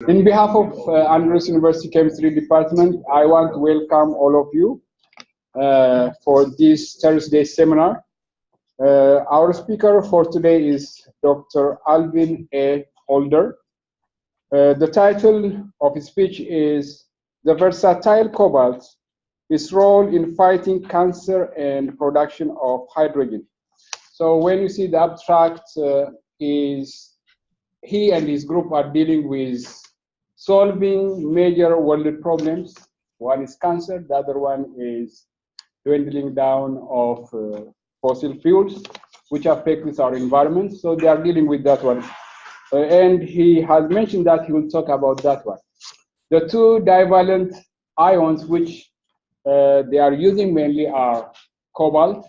In behalf of Andrews University Chemistry Department, I want to welcome all of you for this Thursday seminar. Our speaker for today is Dr. Alvin A. Holder. The title of his speech is The Versatile Cobalt, Its Role in Fighting Cancer and Production of Hydrogen. So when you see the abstract, he and his group are dealing with solving major world problems. One is cancer, the other one is dwindling down of fossil fuels, which affects our environment. So they are dealing with that one. And he has mentioned that he will talk about that one. The two divalent ions which they are using mainly are cobalt.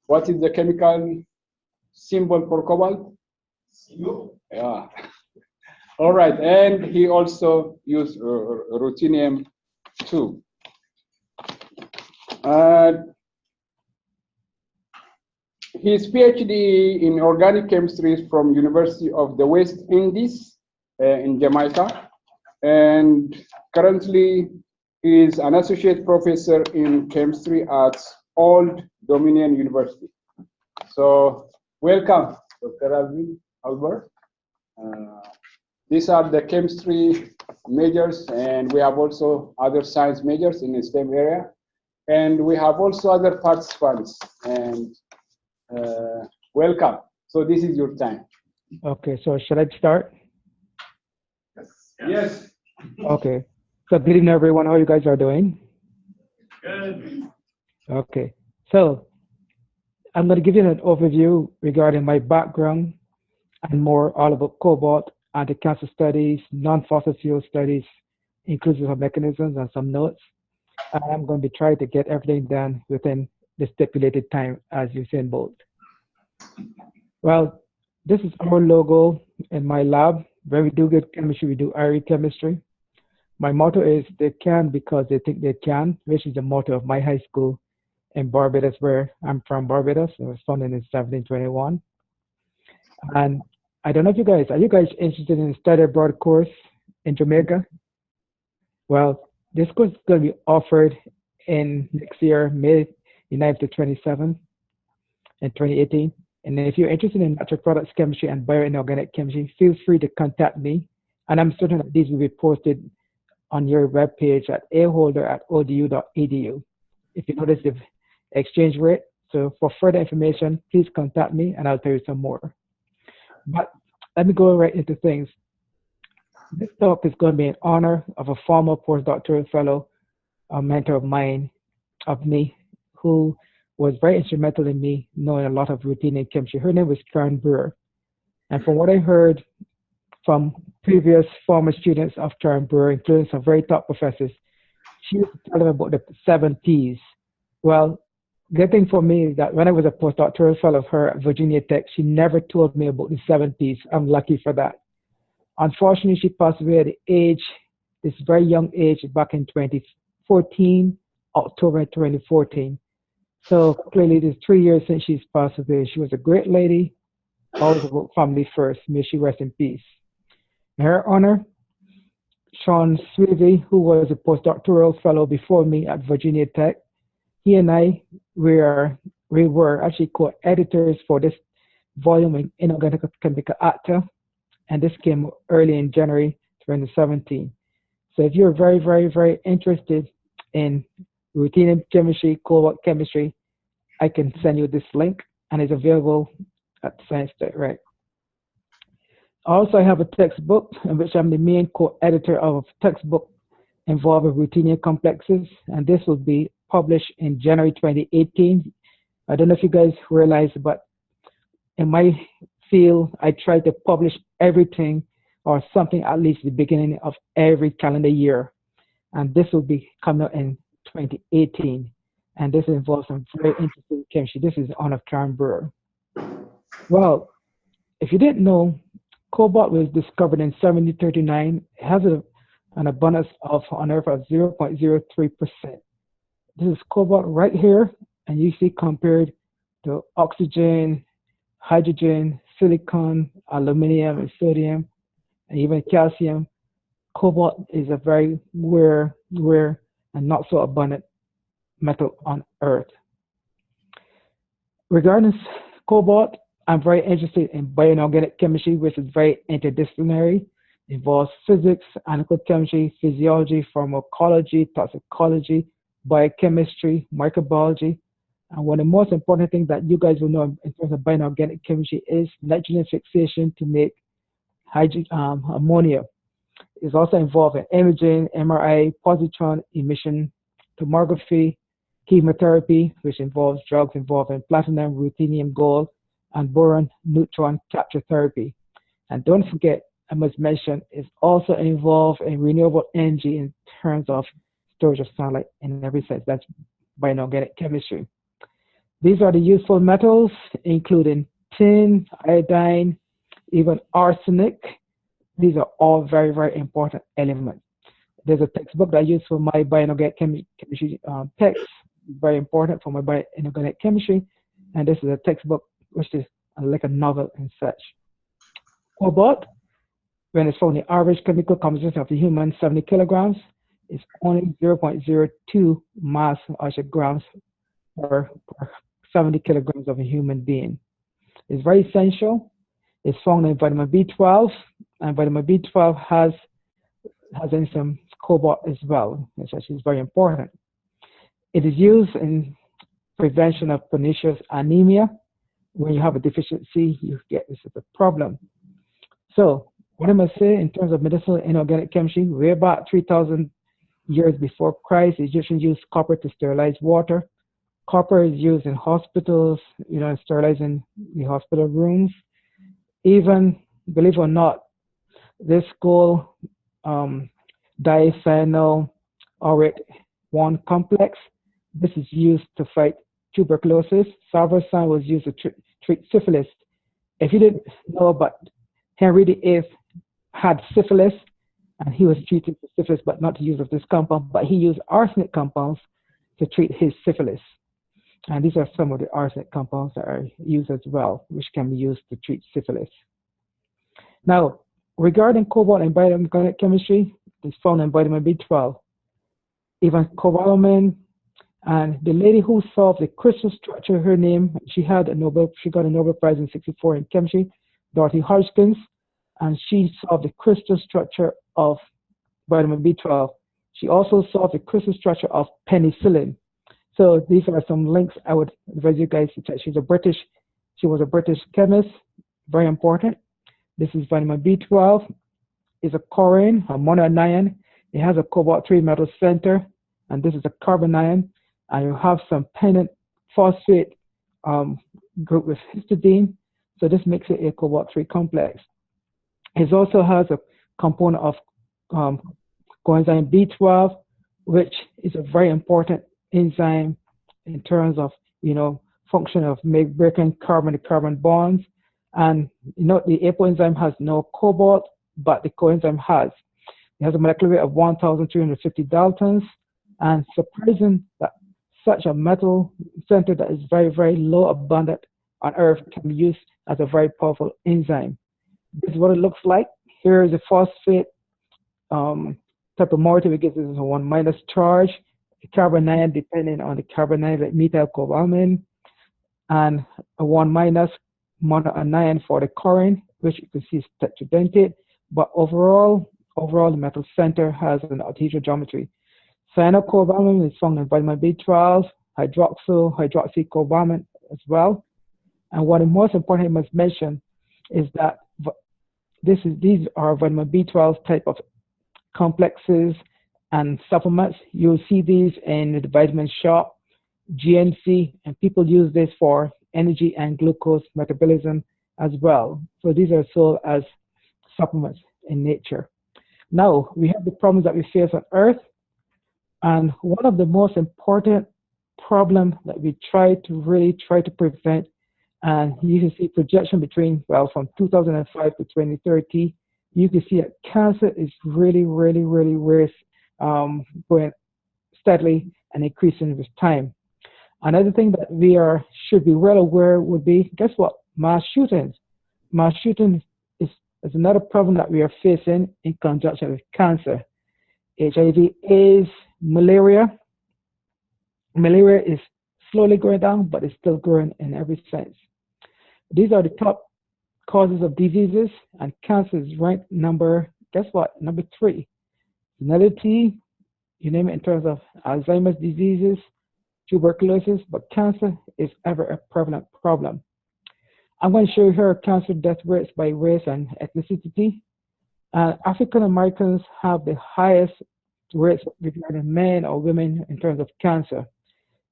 What is the chemical symbol for cobalt? Yeah. All right, and he also used ruthenium too. His PhD in organic chemistry is from University of the West Indies in Jamaica, and currently he is an associate professor in chemistry at Old Dominion University. So welcome, Dr. Alvin Albert. These are the chemistry majors, and we have also other science majors in the STEM area. And we have also other participants, and welcome. So this is your time. Okay, so should I start? Yes. Okay, so good evening everyone, how you guys are doing? Good. Okay, so I'm going to give you an overview regarding my background and more all about cobalt, anti-cancer studies, non-fossil fuel studies, inclusive of mechanisms and some notes. And I'm going to be trying to get everything done within the stipulated time as Usain Bolt. Well, this is our logo in my lab. Where we do good chemistry, we do IRE chemistry. My motto is they can because they think they can, which is the motto of my high school in Barbados, where I'm from Barbados. It was founded in 1721. And I don't know if are you guys interested in a study abroad course in Jamaica? Well, this course is going to be offered in next year, May 9th to 27th in 2018. And if you're interested in natural products chemistry and bioinorganic chemistry, feel free to contact me. And I'm certain that these will be posted on your webpage at aholder@odu.edu. If you notice the exchange rate, so for further information, please contact me and I'll tell you some more. But let me go right into things. This talk is going to be in honor of a former postdoctoral fellow, a mentor of mine, of me, who was very instrumental in me knowing a lot of routine in chemistry. Her name was Karen Brewer. And from what I heard from previous former students of Karen Brewer, including some very top professors, she used to tell them about the 7 Ps. Well, the thing for me is that when I was a postdoctoral fellow of her at Virginia Tech, she never told me about the 7 Ps. I'm lucky for that. Unfortunately, she passed away at the age, this very young age, back in 2014, October 2014. So clearly, it is 3 years since she's passed away. She was a great lady, always about family first. May she rest in peace. In her honor, Sean Swivey, who was a postdoctoral fellow before me at Virginia Tech, he and I, we were actually co-editors for this volume in Inorganic Chemical Actor, and this came early in January 2017. So if you're very, very, very interested in routine chemistry, cobalt chemistry, I can send you this link, and it's available at Science Tech, right? Also, I have a textbook in which I'm the main co-editor of a textbook involving routine complexes, and this will be published in January 2018. I don't know if you guys realize, but in my field, I try to publish everything or something at least the beginning of every calendar year. And this will be coming out in 2018. And this involves some very interesting chemistry. This is on of Karen Brewer. Well, if you didn't know, cobalt was discovered in 1739. It has an abundance on Earth of 0.03%. This is cobalt right here, and you see compared to oxygen, hydrogen, silicon, aluminum, and sodium, and even calcium. cobalt is a very rare, and not so abundant metal on Earth. Regarding cobalt, I'm very interested in bioinorganic chemistry, which is very interdisciplinary. It involves physics, analytical chemistry, physiology, pharmacology, toxicology, biochemistry, microbiology. And one of the most important things that you guys will know in terms of bioinorganic chemistry is nitrogen fixation to make ammonia. It's also involved in imaging, MRI, positron emission tomography, chemotherapy, which involves drugs involving platinum, ruthenium, gold, and boron neutron capture therapy. And don't forget, I must mention, it's also involved in renewable energy in terms of storage of sunlight in every sense. That's bioinorganic chemistry. These are the useful metals, including tin, iodine, even arsenic. These are all very, very important elements. There's a textbook that I use for my bioinorganic chemistry text, very important for my bioinorganic chemistry. And this is a textbook which is like a novel and such. Cobalt, when it's found in the average chemical composition of the human 70 kilograms, is only 0.02 mass grams per 70 kilograms of a human being. It's very essential. It's found in vitamin B12, and vitamin B12 has in some cobalt as well, which is very important. It is used in prevention of pernicious anemia. When you have a deficiency, you get this as a problem. So what I must say in terms of medicinal inorganic chemistry, way about 3,000 years before Christ, Egyptians used copper to sterilize water. Copper is used in hospitals, sterilizing the hospital rooms. Even, believe it or not, this gold diphenyl aurate 1 complex, this is used to fight tuberculosis. Salvarsan was used to treat syphilis. If you didn't know, but Henry VIII had syphilis, and he was treated for syphilis, but not to use of this compound, but he used arsenic compounds to treat his syphilis. And these are some of the arsenic compounds that are used as well, which can be used to treat syphilis. Now, regarding cobalt and bioinorganic chemistry, it's found in vitamin B12. Even cobalamin, and the lady who solved the crystal structure, her name, she got a Nobel Prize in '64 in chemistry, Dorothy Hodgkins, and she solved the crystal structure of vitamin B12. She also solved the crystal structure of penicillin. So these are some links I would advise you guys to check. She was a British chemist, very important. This is vitamin B12. It's a chlorine, a monoanion. It has a cobalt-3 metal center, and this is a carbon ion. And you have some pendant phosphate group with histidine. So this makes it a cobalt-3 complex. It also has a component of coenzyme B12, which is a very important enzyme in terms of, function of breaking carbon-to-carbon bonds. And, the APO enzyme has no cobalt, but the coenzyme has. It has a molecular weight of 1,350 Daltons. And surprising that such a metal center that is very, very low abundant on Earth can be used as a very powerful enzyme. This is what it looks like. Here is a phosphate type of moiety, which gives us a 1- charge. The carbon ion, depending on the carbon ion, like methylcobalamin, and a 1- monoanion for the chlorine, which you can see is tetradentate. But overall, the metal center has an octahedral geometry. Cyanocobalamin is found in vitamin B12, hydroxycobalamin as well. And what is most important I must mention is that these are vitamin B12 type of complexes and supplements. You'll see these in the vitamin shop, GNC, and people use this for energy and glucose metabolism as well. So these are sold as supplements in nature. Now, we have the problems that we face on Earth. And one of the most important problems that we try to prevent, and you can see projection between, from 2005 to 2030, you can see that cancer is really going steadily and increasing with time. Another thing that we should be well aware would be, guess what? Mass shootings. Mass shooting is There's another problem that we are facing in conjunction with cancer. HIV is malaria. Malaria is slowly going down, but it's still growing in every sense. These are the top causes of diseases, and cancer is ranked number, guess what? Number 3. Senility, you name it in terms of Alzheimer's diseases, tuberculosis, but cancer is ever a prevalent problem. I'm going to show you here cancer death rates by race and ethnicity. African Americans have the highest rates regarding men or women in terms of cancer.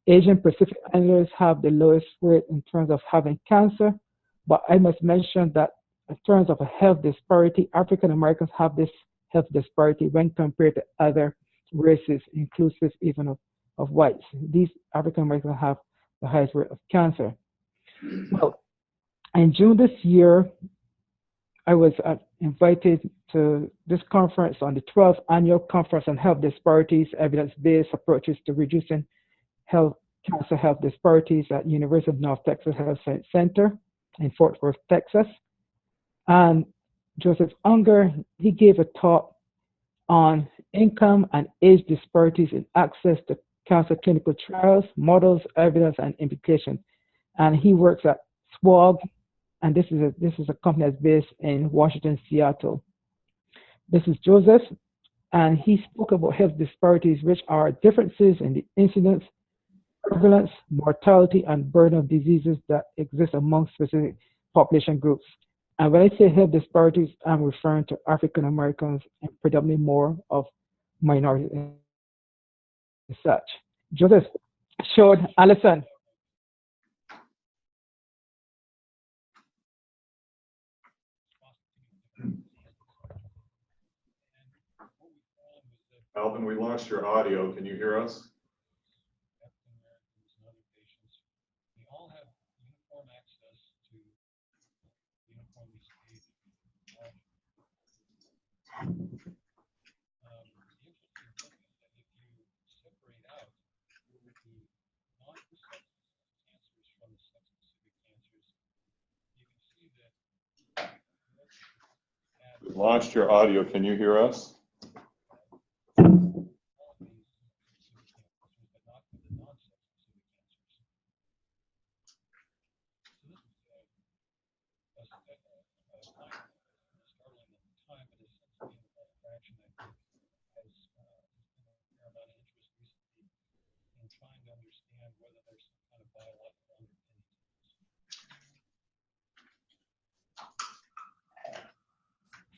Asian Pacific Islanders have the lowest rate in terms of having cancer, but I must mention that in terms of a health disparity, African Americans have this health disparity when compared to other races, inclusive even of whites. These African Americans have the highest rate of cancer. Well, in June this year, I was invited to this conference on the 12th Annual Conference on Health Disparities, Evidence-Based Approaches to Reducing Cancer Health Disparities at University of North Texas Health Science Center in Fort Worth, Texas. And Joseph Unger, he gave a talk on income and age disparities in access to cancer clinical trials, models, evidence, and implications. And he works at SWOG, and this is a company that's based in Washington, Seattle. This is Joseph, and he spoke about health disparities, which are differences in the incidence, prevalence, mortality, and burden of diseases that exist among specific population groups. And when I say health disparities, I'm referring to African Americans and predominantly more of minorities and such. Joseph showed Allison. Alvin, we lost your audio. Can you hear us? We lost your audio. Can you hear us?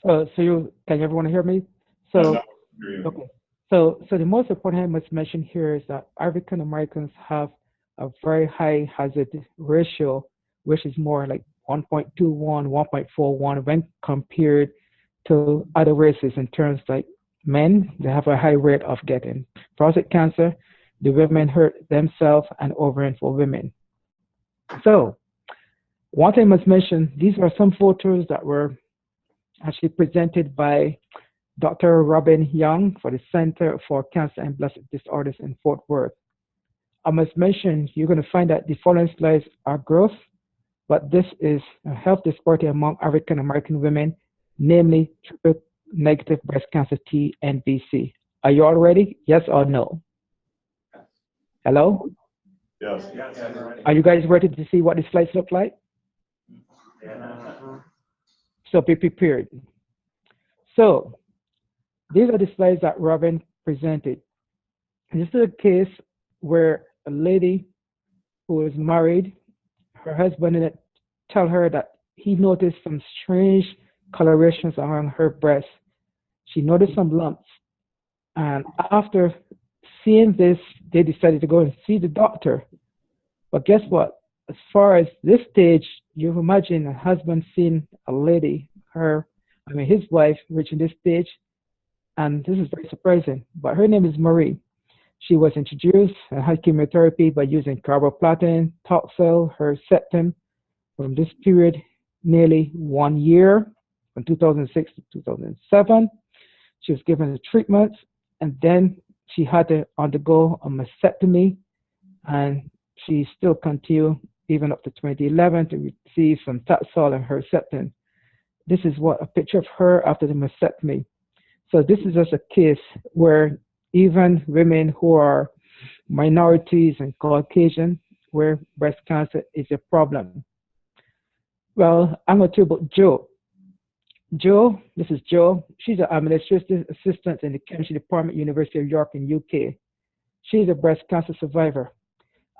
Can everyone hear me? Okay. So the most important I must mention here is that African Americans have a very high hazard ratio, which is more like 1.21, 1.41 when compared to other races in terms like men, they have a high rate of getting prostate cancer, the women hurt themselves, and ovarian for women. So one thing I must mention, these are some photos that were actually presented by Dr. Robin Young for the Center for Cancer and Blood Disorders in Fort Worth. I must mention, you're going to find that the following slides are gross, but this is a health disparity among African American women, namely triple negative breast cancer TNBC. Are you all ready? Yes or no? Hello? Yes. Are you guys ready to see what the slides look like? So be prepared. So these are the slides that Robin presented. This is a case where a lady who is married, her husband didn't tell her that he noticed some strange colorations around her breast. She noticed some lumps. And after seeing this, they decided to go and see the doctor. But guess what? As far as this stage, you imagine a husband seeing a lady, his wife, reaching this stage. And this is very surprising. But her name is Marie. She was introduced and had chemotherapy by using carboplatin, Toxel, Herceptin. From this period, nearly 1 year, from 2006 to 2007, she was given the treatments, and then she had to undergo a mastectomy, and she still continued even up to 2011 to receive some Taxol and Herceptin. This is what a picture of her after the mastectomy. So this is just a case where even women who are minorities and Caucasian, where breast cancer is a problem. Well, I'm going to tell you about Jo. Jo, this is Jo. She's an administrative assistant in the chemistry department, University of York in UK. She's a breast cancer survivor.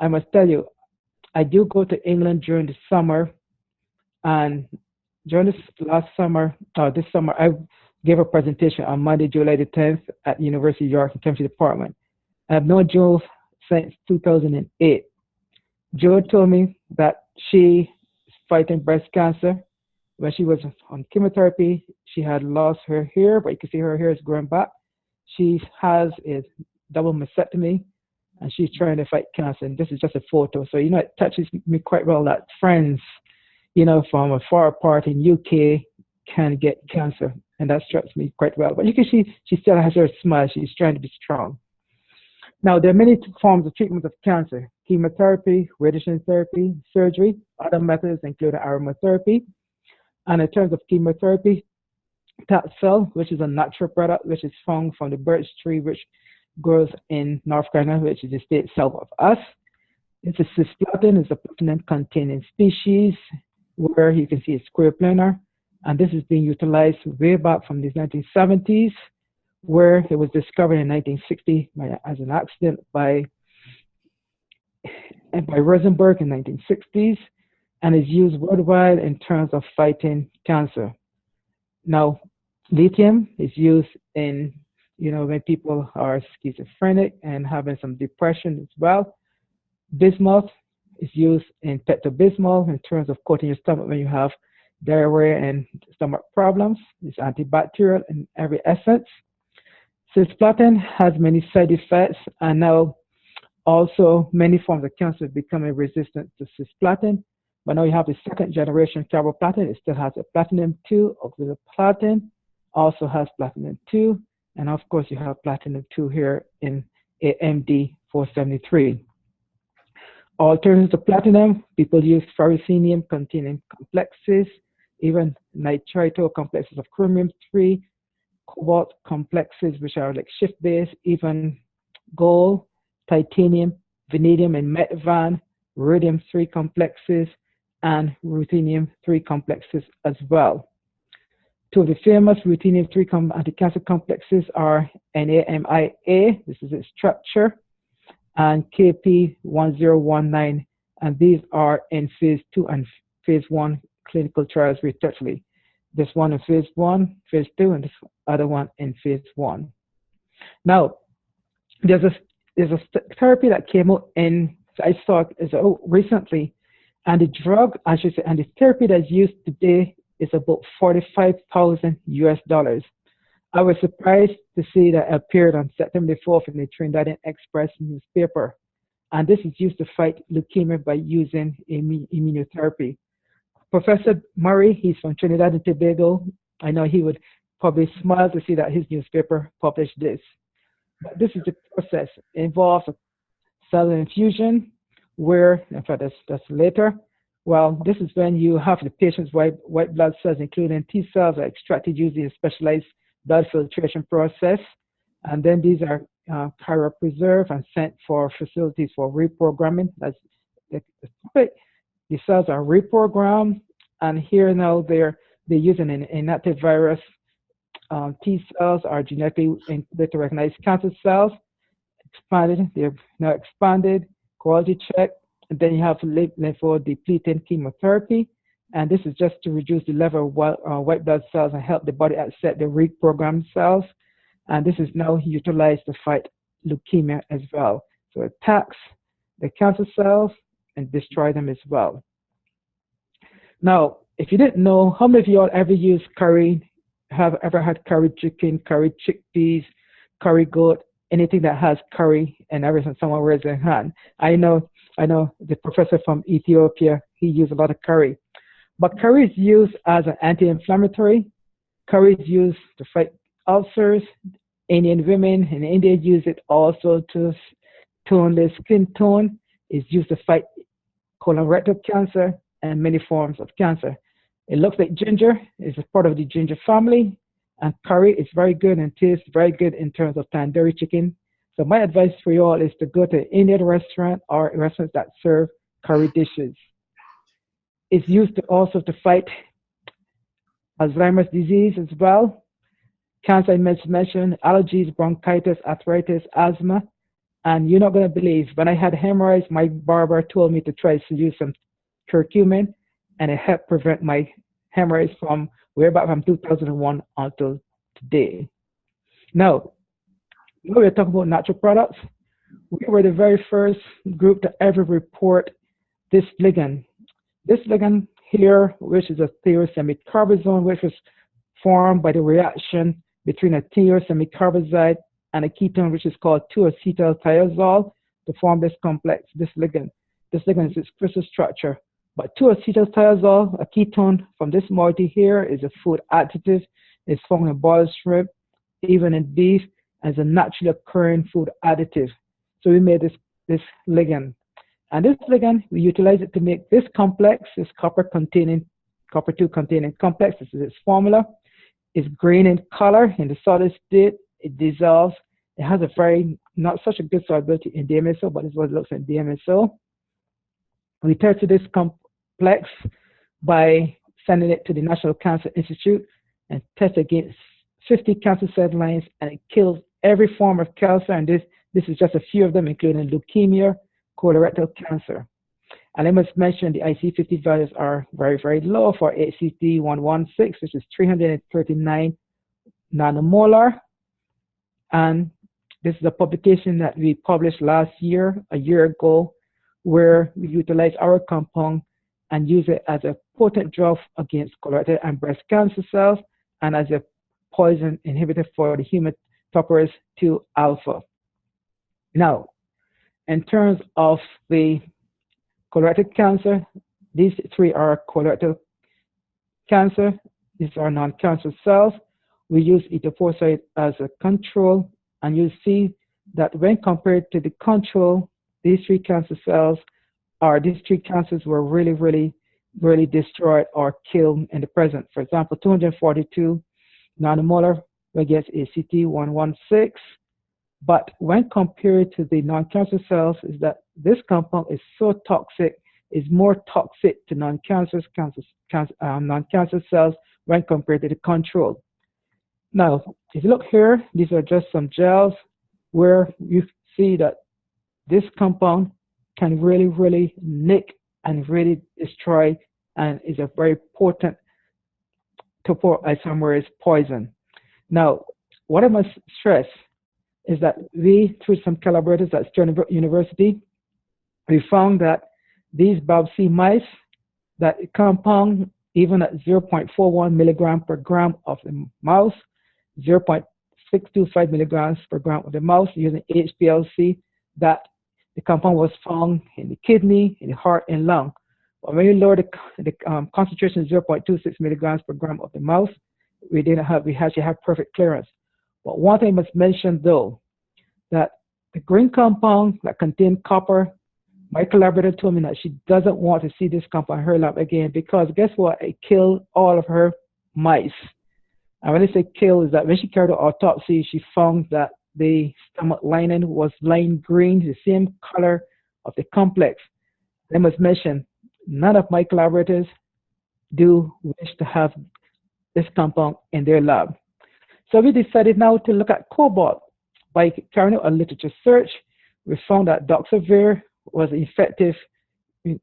I must tell you, I do go to England during the summer, and during this summer, I gave a presentation on Monday, July the 10th at University of York in chemistry department. I've known Jo since 2008. Jo told me that she is fighting breast cancer. When she was on chemotherapy, she had lost her hair, but you can see her hair is growing back. She has a double mastectomy, and she's trying to fight cancer. And this is just a photo. So, it touches me quite well that friends, from a far apart in UK can get cancer. And that strikes me quite well. But you can see she still has her smile. She's trying to be strong. Now, there are many forms of treatment of cancer: chemotherapy, radiation therapy, surgery. Other methods include aromatherapy. And in terms of chemotherapy, Taxol, which is a natural product which is found from the birch tree which grows in North Carolina, which is the state south of us. It's a cisplatin, it's a platinum-containing species where you can see it's square planar. And this is being utilized way back from the 1970s, where it was discovered in 1960 as an accident by Rosenberg in 1960s, and is used worldwide in terms of fighting cancer. Now, lithium is used in, when people are schizophrenic and having some depression as well. Bismuth is used in Pepto-Bismol in terms of coating your stomach when you have diarrhea and stomach problems. It's antibacterial in every essence. Cisplatin has many side effects, and now also many forms of cancer becoming resistant to cisplatin. But now you have the second generation carboplatin. It still has a platinum 2. Oxaliplatin also has platinum 2. And of course, you have platinum 2 here in AMD 473. Alternatives to platinum, people use ferrocenium containing complexes, even nitrito complexes of chromium 3, cobalt complexes, which are like shift base, even gold, titanium, vanadium, and metvan, rhodium 3 complexes, and ruthenium 3 complexes as well. Two of the famous ruthenium 3 anti-cancer complexes are NAMIA, this is its structure, and KP1019, and these are in phase 2 and phase 1 clinical trials respectively. This one in phase 1, phase 2, and this other one in phase 1. Now, there's a therapy that came out I saw it recently, and the drug, I should say, and the therapy that's used today is about $45,000 US. I was surprised to see that appeared on September the 4th in the Trinidadian Express newspaper. And this is used to fight leukemia by using immunotherapy. Professor Murray, he's from Trinidad and Tobago. I know he would probably smile to see that his newspaper published this. But this is the process. It involves a cell infusion, where, in fact, that's later. Well, this is when you have the patient's white blood cells, including T cells, are extracted using a specialized blood filtration process. And then these are cryopreserved and sent for facilities for reprogramming. That's the topic. The cells are reprogrammed, and here now they're using an inactive virus. T cells are genetically encoded to recognize cancer cells. They're now expanded, quality check, and then you have lymphodepleting chemotherapy. And this is just to reduce the level of white blood cells and help the body accept the reprogrammed cells. And this is now utilized to fight leukemia as well. So it attacks the cancer cells and destroy them as well. Now, if you didn't know, how many of you all ever used curry, have ever had curry chicken, curry chickpeas, curry goat, anything that has curry and everything? Someone raise their hand. I know the professor from Ethiopia, he used a lot of curry. But curry is used as an anti-inflammatory. Curry is used to fight ulcers. Indian women in India use it also to tone their skin tone. It's used to fight colorectal cancer and many forms of cancer. It looks like ginger. It's a part of the ginger family. And curry is very good and tastes very good in terms of tandoori chicken. So my advice for you all is to go to an Indian restaurant or restaurants that serve curry dishes. It's used to also to fight Alzheimer's disease as well, cancer I mentioned, allergies, bronchitis, arthritis, asthma. And you're not going to believe, when I had hemorrhoids, my barber told me to try to use some curcumin, and it helped prevent my hemorrhoids from way back from 2001 until today. Now, when we're talking about natural products, we were the very first group to ever report this ligand. This ligand here, which is a thiosemicarbazone, which was formed by the reaction between a thiosemicarbazide and a ketone, which is called 2-acetylthiazole, to form this complex, this ligand. This ligand is its crystal structure. But 2-acetylthiazole, a ketone from this moiety here, is a food additive. It's found in boiled shrimp, even in beef, as a naturally occurring food additive. So we made this ligand. And this ligand, we utilize it to make this complex, this copper-2 containing complex. This is its formula. It's green in color in the solid state. It dissolves. It has a very, not such a good solubility in DMSO, but it's what it looks like in DMSO. We tested this complex by sending it to the National Cancer Institute and tested against 50 cancer cell lines, and it kills every form of cancer. And this is just a few of them, including leukemia, colorectal cancer. And I must mention the IC50 values are very, very low for HCT116, which is 339 nanomolar. And this is a publication that we published last year, a year ago, where we utilize our compound and use it as a potent drug against colorectal and breast cancer cells and as a poison inhibitor for the human topoisomerase 2 alpha. Now, in terms of the colorectal cancer, these three are colorectal cancer. These are non-cancer cells. We use etoposide as a control, and you see that when compared to the control, these three cancer cells, or these three cancers were really, really, really destroyed or killed in the present. For example, 242 nanomolar against ACT116. But when compared to the non-cancer cells, is that this compound is so toxic, is more toxic to non-cancer cells when compared to the control. Now, if you look here, these are just some gels where you see that this compound can really, really nick and really destroy and is a very potent topoisomerase poison. Now, what I must stress is that we, through some collaborators at Stern University, we found that these BAB-C mice, that compound, even at 0.41 milligram per gram of the mouse, 0.625 milligrams per gram of the mouse using HPLC, that the compound was found in the kidney, in the heart, and lung. But when you lower the concentration to 0.26 milligrams per gram of the mouse, we actually have perfect clearance. But one thing I must mention though, that the green compound that contained copper, my collaborator told me that she doesn't want to see this compound in her lab again because guess what? It killed all of her mice. And when I say kill, is that when she carried out autopsy, she found that the stomach lining was lime green, the same color of the complex. I must mention, none of my collaborators do wish to have this compound in their lab. So we decided now to look at cobalt. By carrying out a literature search, we found that doxavir was an effective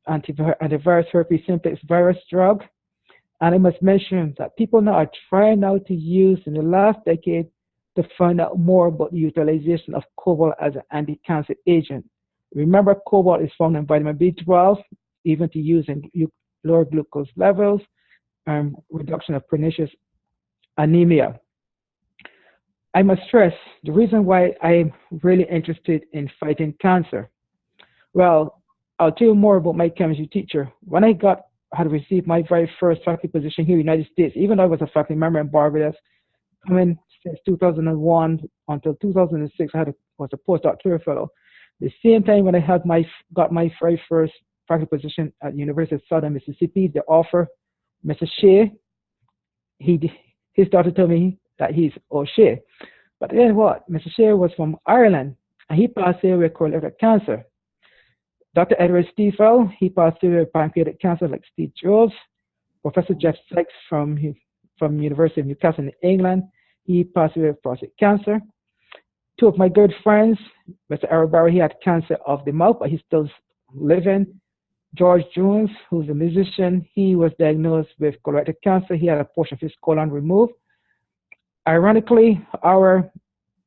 antivirus herpes simplex virus drug. And I must mention that people now are trying now to use in the last decade to find out more about the utilization of cobalt as an anti-cancer agent. Remember, cobalt is found in vitamin B12, even to use in lower glucose levels and reduction of pernicious anemia. I must stress the reason why I'm really interested in fighting cancer. Well, I'll tell you more about my chemistry teacher. When I had received my very first faculty position here in the United States, even though I was a faculty member in Barbados, coming since 2001 until 2006, I was a postdoctoral fellow. The same time when I got my very first faculty position at the University of Southern Mississippi, the offer Mr. Shea, his daughter told me that he's O'Shea. But then what? Mr. Shea was from Ireland, and he passed away with colorectal cancer. Dr. Edward Stiefel, he passed away with pancreatic cancer like Steve Jobs. Professor Jeff Sykes from University of Newcastle in England, he passed away with prostate cancer. Two of my good friends, Mr. Aaron Barrow, he had cancer of the mouth, but he's still living. George Jones, who's a musician, he was diagnosed with colorectal cancer. He had a portion of his colon removed. Ironically, our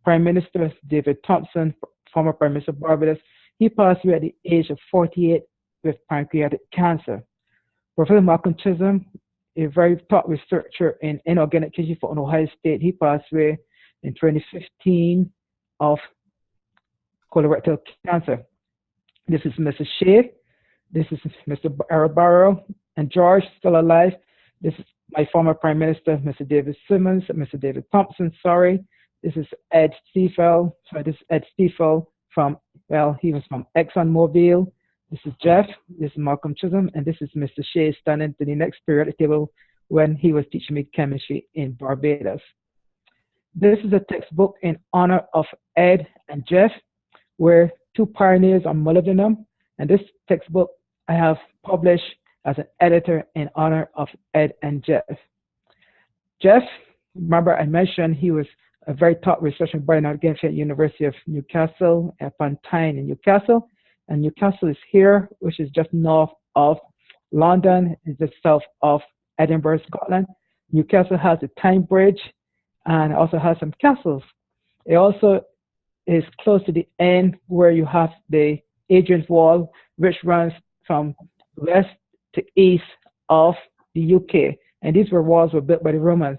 Prime Minister, David Thompson, former Prime Minister of Barbados, he passed away at the age of 48 with pancreatic cancer. Professor Malcolm Chisholm, a very top researcher in inorganic tissue for Ohio State, he passed away in 2015 of colorectal cancer. This is Mrs. Shea. This is Mr. Barrow, and George, still alive. This is my former Prime Minister, Mr. David Simmons, Mr. David Thompson, sorry. This is Ed Stiefel. Sorry, this is Ed Stiefel from, well, he was from ExxonMobil. This is Jeff. This is Malcolm Chisholm, and this is Mr. Shea standing to the next periodic table when he was teaching me chemistry in Barbados. This is a textbook in honor of Ed and Jeff. We're two pioneers on molybdenum, and this textbook I have published as an editor in honor of Ed and Jeff. Jeff, remember I mentioned he was a very top researcher by Inorganic at University of Newcastle, upon Tyne in Newcastle. And Newcastle is here, which is just north of London, is just south of Edinburgh, Scotland. Newcastle has the Tyne Bridge and also has some castles. It also is close to the end where you have the Hadrian's Wall, which runs from west to east of the UK. And these walls were built by the Romans.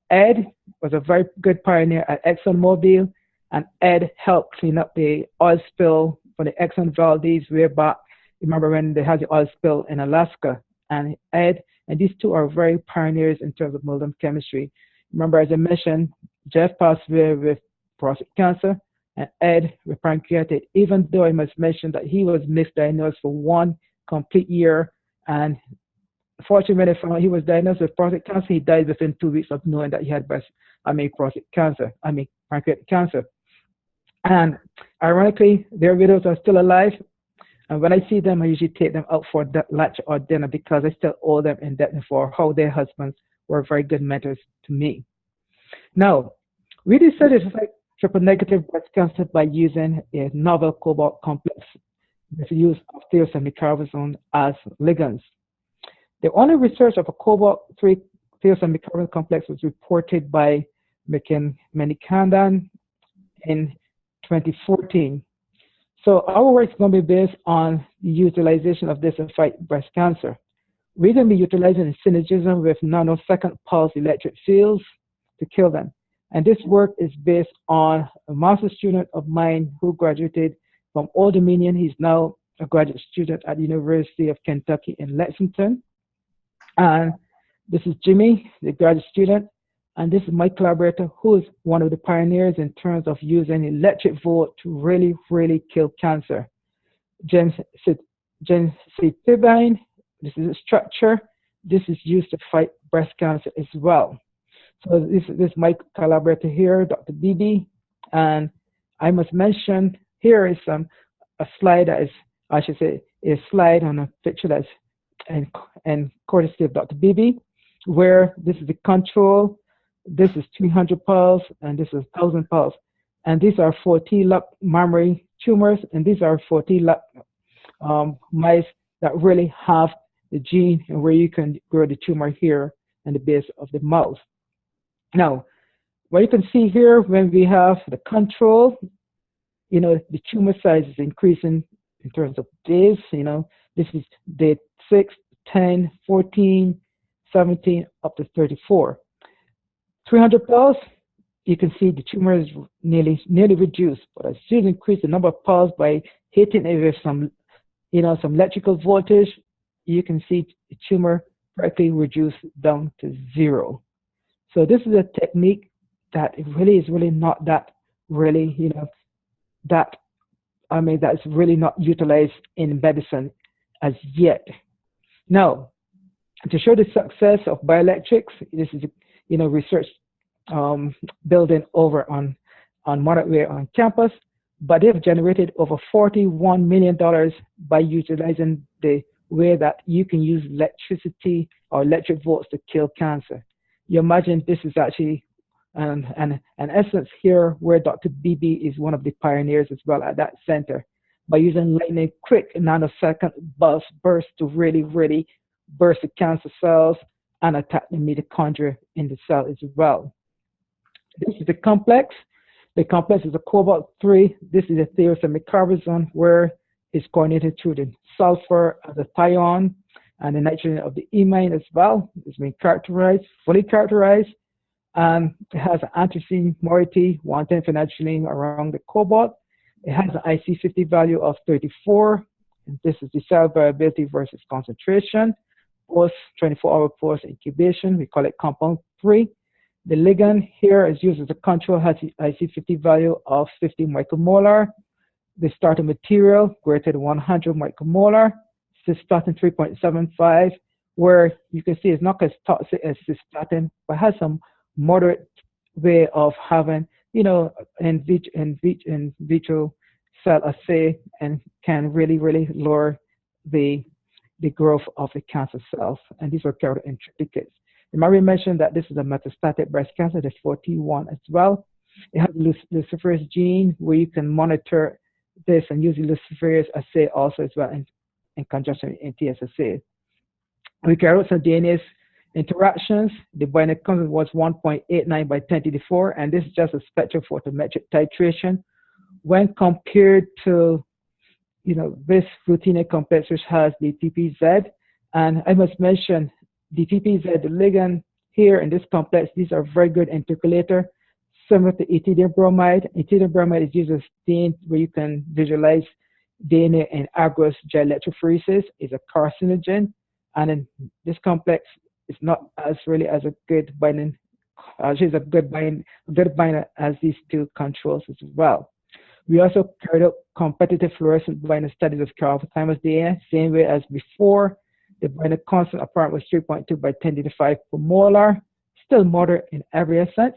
Ed was a very good pioneer at ExxonMobil, and Ed helped clean up the oil spill for the Exxon Valdez way back. Remember when they had the oil spill in Alaska? And Ed and these two are very pioneers in terms of molybdenum chemistry. Remember, as I mentioned, Jeff passed away with prostate cancer, and Ed with pancreatic, even though I must mention that he was misdiagnosed for 1 complete year. And fortunately, when they found out he was diagnosed with prostate cancer, he died within 2 weeks of knowing that he had pancreatic cancer. And ironically, their widows are still alive. And when I see them, I usually take them out for lunch or dinner because I still owe them in debt for how their husbands were very good mentors to me. Now, we decided to fight triple negative breast cancer by using a novel cobalt complex with the use of thiocyanate as ligands. The only research of a cobalt-3 thiocyanate complex was reported by Manikandan in 2014. So our work is going to be based on the utilization of this to fight breast cancer. We're going to be utilizing the synergism with nanosecond pulse electric fields to kill them. And this work is based on a master student of mine who graduated from Old Dominion. He's now a graduate student at the University of Kentucky in Lexington. And this is Jimmy, the graduate student. And this is my collaborator, who is one of the pioneers in terms of using electric volt to really, really kill cancer. Gemcitabine, this is a structure. This is used to fight breast cancer as well. So this is my collaborator here, Dr. Bibi. And I must mention, here is a slide that is, I should say, a slide on a picture that's and courtesy of Dr. Bibi, where this is the control. This is 300 pulse, and this is 1,000 pulse. And these are 4T-LUC mammary tumors, and these are 4T-LUC mice that really have the gene and where you can grow the tumor here in the base of the mouse. Now, what you can see here, when we have the control, the tumor size is increasing in terms of days. This is day 6, 10, 14, 17, up to 34. 300 pulse, you can see the tumor is nearly reduced. But as you increase the number of pulse by hitting it with some electrical voltage, you can see the tumor practically reduced down to 0. So this is a technique that is really not that really, that's really not utilized in medicine as yet. Now, To show the success of bioelectrics, this is research building over on Monterey on campus, but they've generated over $41 million by utilizing the way that you can use electricity or electric volts to kill cancer. You imagine this is actually an essence here where Dr. Beebe is one of the pioneers as well at that center, by using lightning quick nanosecond bursts to really, really burst the cancer cells and attack the mitochondria in the cell as well. This is the complex. The complex is a cobalt-3. This is a thioetheric carbazone where it's coordinated through the sulfur as a thion and the nitrogen of the imine as well. It's been characterized, fully characterized. It has an anthracene moiety, 110 phenanthroline around the cobalt. It has an IC50 value of 34. And this is the cell variability versus concentration. Post 24-hour post incubation, we call it compound 3. The ligand here is used as a control, has the IC50 value of 50 micromolar. The starting material greater than 100 micromolar. Cystatin 3.75, where you can see it's not as toxic as cystatin, but has some moderate way of having, in vitro cell assay, and can really, really lower the growth of the cancer cells. And these are carried in triplicates. Mary mentioned that this is a metastatic breast cancer, the 41 as well. It has a luciferase gene where you can monitor this and use the luciferase assay also as well in conjunction with NTSSA. We carried out some DNA interactions. The binding constant was 1.89 by 10 to the 4, and this is just a spectrophotometric titration. When compared to this routine complex, which has the PPZ, and I must mention the PPZ, the ligand here in this complex, these are very good intercalator, similar to ethidium bromide. Ethidium bromide is used as stain where you can visualize DNA in agarose gel electrophoresis. Is a carcinogen, and in this complex, it's not as really as a good binding. She's a good binder as these two controls as well. We also carried out competitive fluorescent binding studies of carotenoid DNA, same way as before. The binding constant apparent was 3.2 by 10 to the 5 per molar, still moderate in every essence.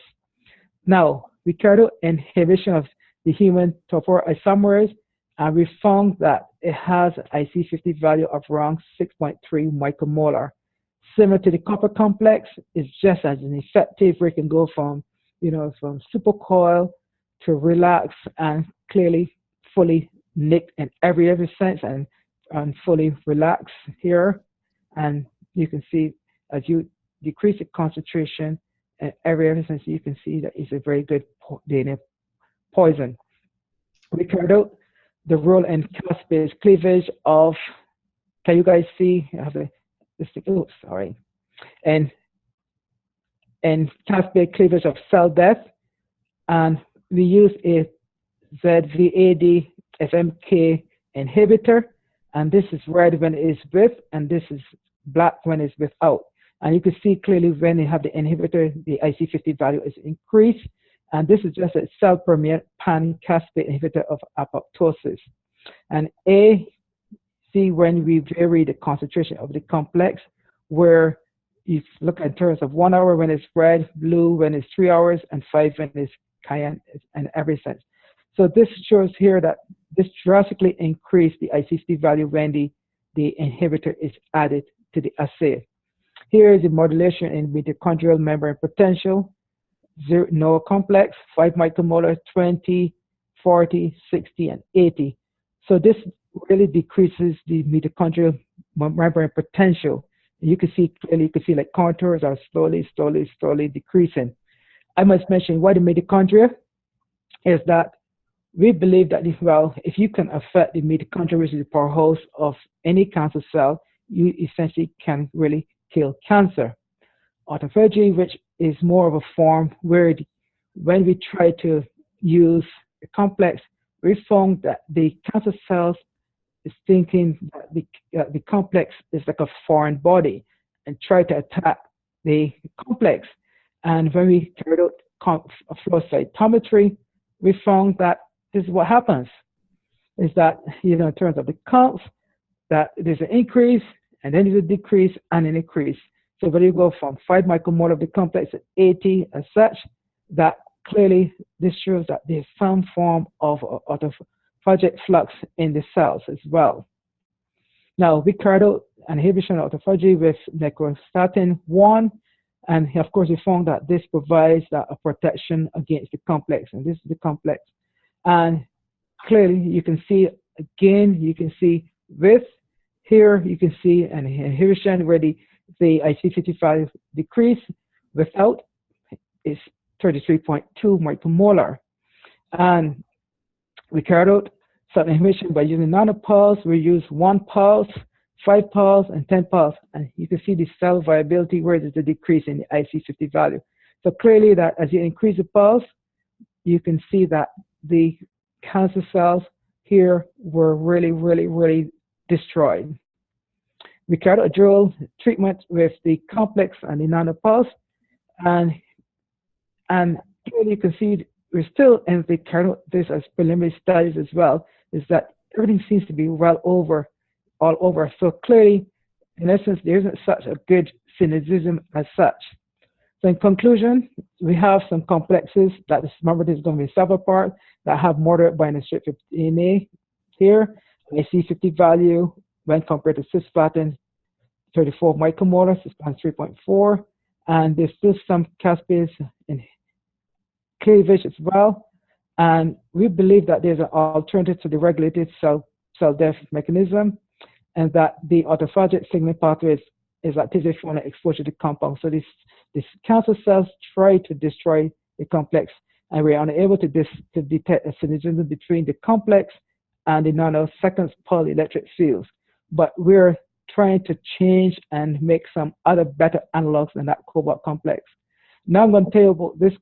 Now, we carried out inhibition of the human topoisomerase, and we found that it has an IC50 value of around 6.3 micromolar. Similar to the copper complex, it's just as an effective where it can go from supercoil to relax and clearly fully nicked in every sense and fully relaxed here. And you can see as you decrease the concentration in every sense, you can see that it's a very good DNA poison. We carried out the role in caspase cleavage of, can you guys see? I have this thing, oh, sorry. And caspase cleavage of cell death. And we use a ZVAD FMK inhibitor, and this is red when it is with, and this is black when it's without. And you can see clearly when you have the inhibitor, the IC50 value is increased, and this is just a cell permeate pan-caspase inhibitor of apoptosis. And see when we vary the concentration of the complex, where you look in terms of 1 hour when it's red, blue when it's 3 hours, and 5 when it's cyan in every sense. So this shows here that this drastically increased the IC50 value when the inhibitor is added to the assay. Here is the modulation in mitochondrial membrane potential, no complex, 5 micromolar, 20, 40, 60, and 80. So this really decreases the mitochondrial membrane potential. You can see clearly, you can see like contours are slowly decreasing. I must mention why the mitochondria is that we believe that, well, if you can affect the mitochondria, which is the powerhouse of any cancer cell, you essentially can really kill cancer. Autophagy, which is more of a form where when we try to use the complex, we found that the cancer cells is thinking that the complex is like a foreign body and try to attack the complex. And when we carried out flow cytometry, we found that this is what happens, is that, in terms of the counts, that there's an increase, and then there's a decrease and an increase. So when you go from 5 micromolar of the complex to 80 as such, that clearly this shows that there's some form of autophagic flux in the cells as well. Now, we carried out an inhibition of autophagy with necrostatin 1, and of course we found that this provides that a protection against the complex, and this is the complex. And clearly you can see, again, you can see with here, you can see an inhibition where the IC55 decrease, without is 33.2 micromolar. And we carried out some inhibition by using nanopulse. We use 1 pulse, 5 pulse, and 10 pulse. And you can see the cell viability where there's a decrease in the IC50 value. So clearly that as you increase the pulse, you can see that the cancer cells here were really destroyed. We carried out a dual treatment with the complex and the nanopulse, and clearly you can see we're still in the carrying out this as preliminary studies as well, is that everything seems to be all over. So clearly, in essence, there isn't such a good synergism as such. So in conclusion, we have some complexes that, remember, this is going to be several parts that have moderate binding strength of DNA here. IC50 value when compared to cisplatin, 34 micromolar, cisplatin 3.4, and there's still some caspase in cleavage as well. And we believe that there's an alternative to the regulated cell death mechanism, and that the autophagic signaling pathway is activated for exposure to compound. So these cancer cells try to destroy the complex, and we are unable to detect a synergism between the complex and the nanoseconds polyelectric fields. But we're trying to change and make some other better analogs than that cobalt complex. Now I'm going to tell you about this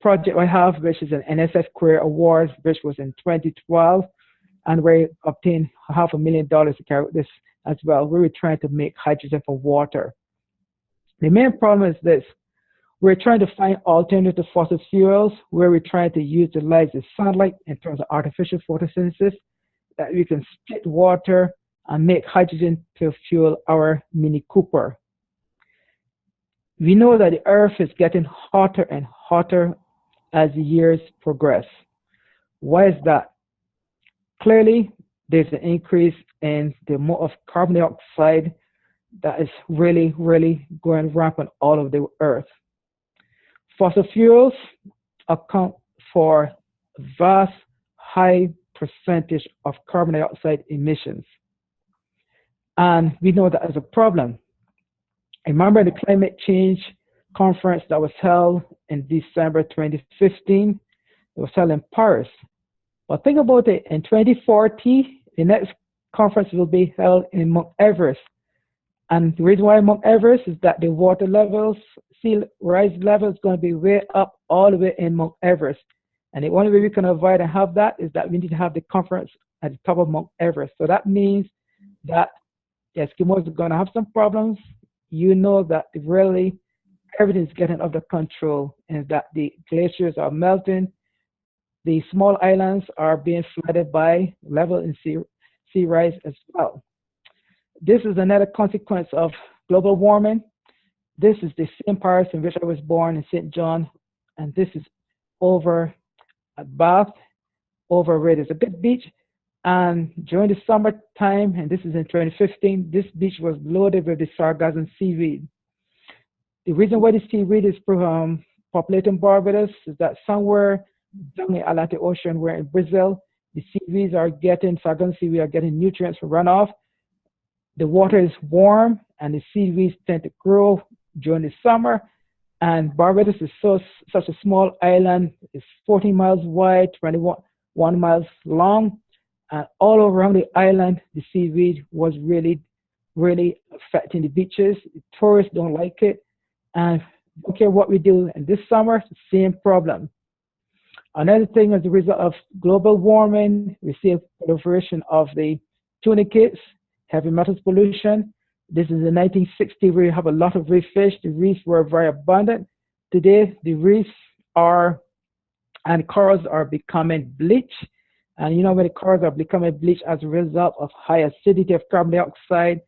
project I have, which is an NSF Career Award, which was in 2012, and we obtained $500,000 to carry out this as well. We were trying to make hydrogen from water. The main problem is this: we're trying to find alternative fossil fuels where we're trying to utilize the sunlight in terms of artificial photosynthesis, that we can split water and make hydrogen to fuel our Mini Cooper. We know that the Earth is getting hotter and hotter as the years progress. Why is that? Clearly, there's an increase in the amount of carbon dioxide that is really going rampant all over the Earth. Fossil fuels account for a vast, high percentage of carbon dioxide emissions. And we know that as a problem. Remember the climate change conference that was held in December 2015? It was held in Paris. But think about it, in 2040, the next conference will be held in Mount Everest. And the reason why Mount Everest is that the water levels, sea rise level is going to be way up all the way in Mount Everest. And the only way we can avoid and have that is that we need to have the conference at the top of Mount Everest. So that means that the Eskimos are going to have some problems. You know that really everything is getting out of control, and that the glaciers are melting. The small islands are being flooded by level in sea rise as well. This is another consequence of global warming. This is the same Paris in which I was born in St. John, and this is over at Bath, over where there's a good beach. And during the summertime, and this is in 2015, this beach was loaded with the sargassum seaweed. The reason why the seaweed is populating Barbados is that somewhere down the Atlantic Ocean, where in Brazil, the seaweeds are getting, sargassum seaweed are getting nutrients from runoff. The water is warm, and the seaweeds tend to grow during the summer. And Barbados is such a small island. It's 14 miles wide, 21 miles long. And all around the island, the seaweed was really affecting the beaches. The tourists don't like it. And don't care what we do. And this summer, the same problem. Another thing, as a result of global warming, we see a proliferation of the tunicates, heavy metals pollution. This is in 1960, where you have a lot of reef fish. The reefs were very abundant. Today, the reefs and corals are becoming bleached. And you know, when the corals are becoming bleached as a result of high acidity of carbon dioxide,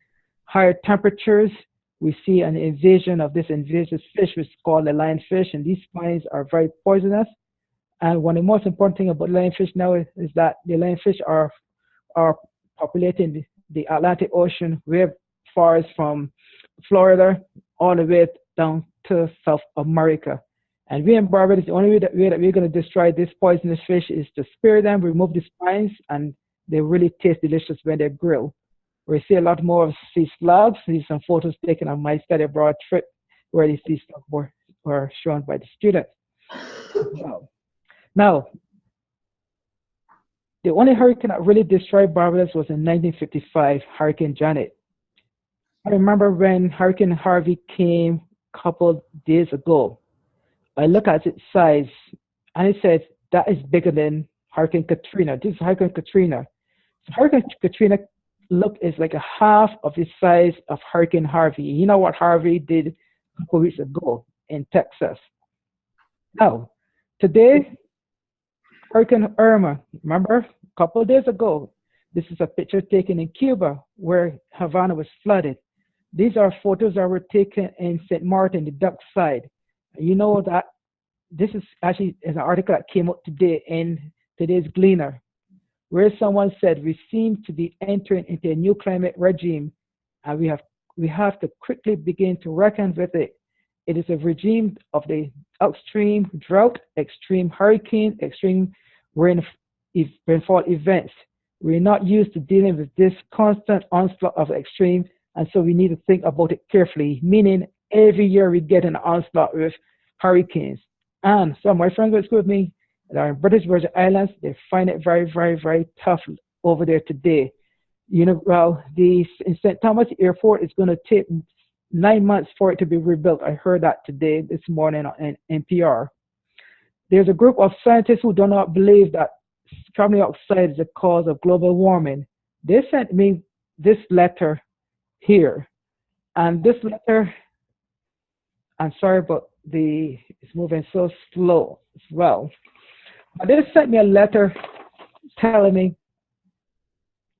higher temperatures, we see an invasion of this invasive fish, which is called the lionfish, and these spines are very poisonous. And one of the most important thing about lionfish now is that the lionfish are populating the Atlantic Ocean, way far as from Florida all the way down to South America. And we in Barbados, the only way that we're going to destroy this poisonous fish is to spear them, remove the spines, and they really taste delicious when they're grilled. We see a lot more of sea slugs. These are some photos taken on my study abroad trip where the sea slugs were shown by the students. Now, the only hurricane that really destroyed Barbados was in 1955, Hurricane Janet. I remember when Hurricane Harvey came a couple days ago. I look at its size, and it says that is bigger than Hurricane Katrina. This is Hurricane Katrina. So Hurricane Katrina is like a half of the size of Hurricane Harvey. You know what Harvey did a couple weeks ago in Texas. Now, today, Hurricane Irma, remember, a couple of days ago, this is a picture taken in Cuba where Havana was flooded. These are photos that were taken in St. Martin, the Duck side. You know that this is actually an article that came out today in today's Gleaner, where someone said we seem to be entering into a new climate regime, and we have to quickly begin to reckon with it. It is a regime of the extreme drought, extreme hurricane, extreme rainfall events. We're not used to dealing with this constant onslaught of extreme, and so we need to think about it carefully, meaning every year we get an onslaught with hurricanes. And some of my friends were with me that are in British Virgin Islands, they find it very, very, very tough over there today. You know, well, in St. Thomas Airport is going to take 9 months for it to be rebuilt. I heard that today, this morning on NPR. There's a group of scientists who do not believe that carbon dioxide is the cause of global warming. They sent me this letter here. And this letter, I'm sorry, but it's moving so slow as well. But they sent me a letter telling me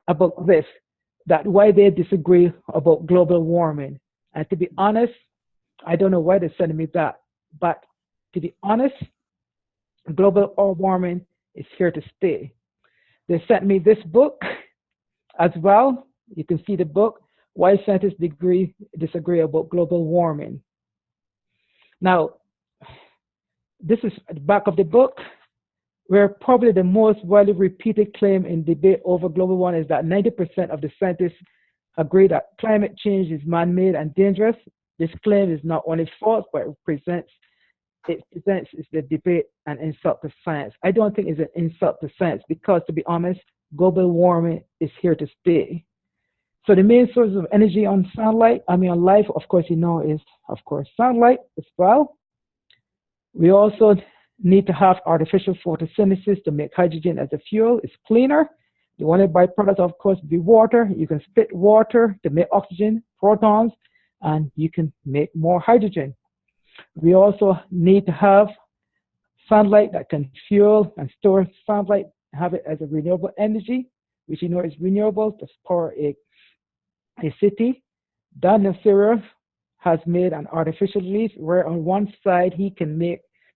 about this, that why they disagree about global warming. And to be honest, I don't know why they're sending me that. But to be honest, global warming is here to stay. They sent me this book as well. You can see the book, Why Scientists Disagree About Global Warming. Now, this is at the back of the book, where probably the most widely repeated claim in debate over global warming is that 90% of the scientists agree that climate change is man-made and dangerous. This claim is not only false, but it presents the debate an insult to science. I don't think it's an insult to science because, to be honest, global warming is here to stay. So the main source of energy on life, of course, is, of course, sunlight as well. We also need to have artificial photosynthesis to make hydrogen as a fuel. It's cleaner. The only byproduct, of course, would be water. You can split water to make oxygen, protons, and you can make more hydrogen. We also need to have sunlight that can fuel and store sunlight, have it as a renewable energy, which is renewable to power a city. Dan Nasira has made an artificial leaf where on one side he can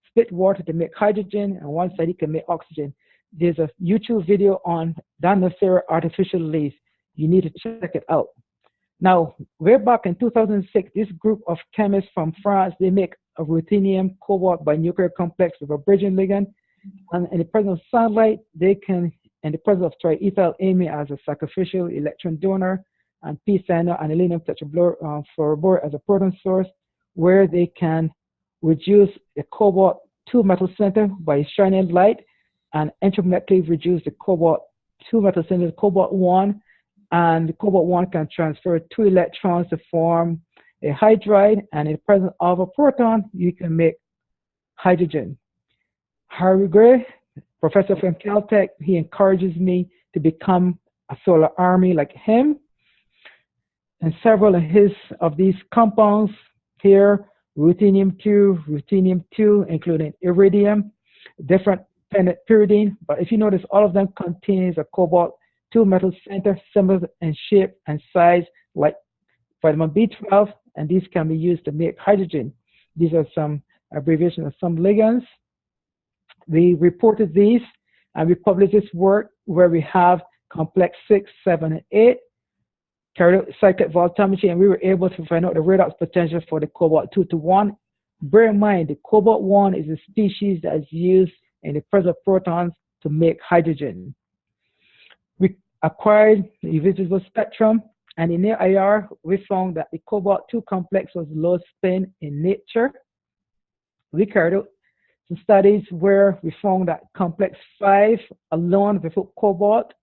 split water to make hydrogen, and one side he can make oxygen. There's a YouTube video on Dan Nasira artificial leaf. You need to check it out. Now, way back in 2006, this group of chemists from France, they make a ruthenium cobalt binuclear complex with a bridging ligand. And in the presence of sunlight, they can, in the presence of triethylamine as a sacrificial electron donor, and p-cyanoanilinum tetrafluoroborate as a proton source, where they can reduce the cobalt 2 metal center by shining light and entropimetrically reduce the cobalt 2 metal center to cobalt 1. And the cobalt 1 can transfer 2 electrons to form a hydride, and in the presence of a proton, you can make hydrogen. Harry Gray, professor from Caltech, he encourages me to become a solar army like him. And several of these compounds here, ruthenium-2, including iridium, different pyridine, but if you notice, all of them contains a cobalt 2 metal center, similar in shape and size like vitamin B12, and these can be used to make hydrogen. These are some abbreviations of some ligands. We reported these, and we published this work where we have complex 6, 7, and 8, carried out cyclic voltammetry, and we were able to find out the redox potential for the cobalt 2 to 1. Bear in mind, the cobalt 1 is a species that is used in the presence of protons to make hydrogen. We acquired the visible spectrum, and in AIR, we found that the cobalt 2 complex was low spin in nature. We carried out some studies where we found that complex 5 alone without cobalt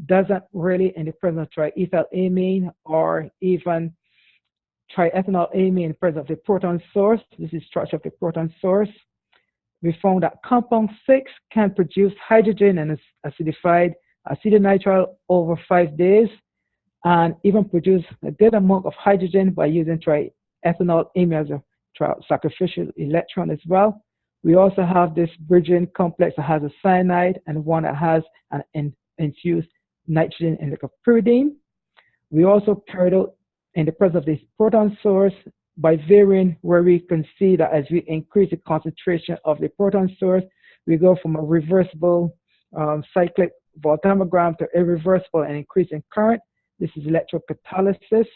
doesn't really, in the presence of triethylamine or even triethanolamine in the presence of the proton source. This is structure of the proton source. We found that compound 6 can produce hydrogen and acidified acetonitrile over 5 days, and even produce a good amount of hydrogen by using triethanolamine as a sacrificial electron as well. We also have this bridging complex that has a cyanide and one that has an infused nitrogen in the pyridine. We also carried out in the presence of this proton source by varying, where we can see that as we increase the concentration of the proton source, we go from a reversible cyclic voltammogram to irreversible and increasing current. This is electrocatalysis.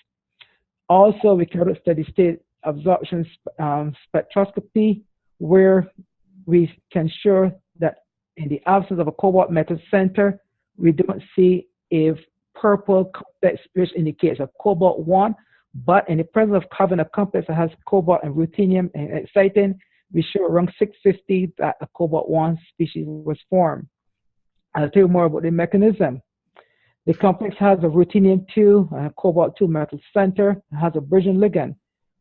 Also, we carried out steady state absorption spectroscopy, where we can show that in the absence of a cobalt metal center, we don't see a purple complex which indicates a cobalt 1, but in the presence of having a complex that has cobalt and ruthenium and exciting, we show around 650 that a cobalt 1 species was formed. I'll tell you more about the mechanism. The complex has a ruthenium 2 and a cobalt 2 metal center. It has a bridging ligand.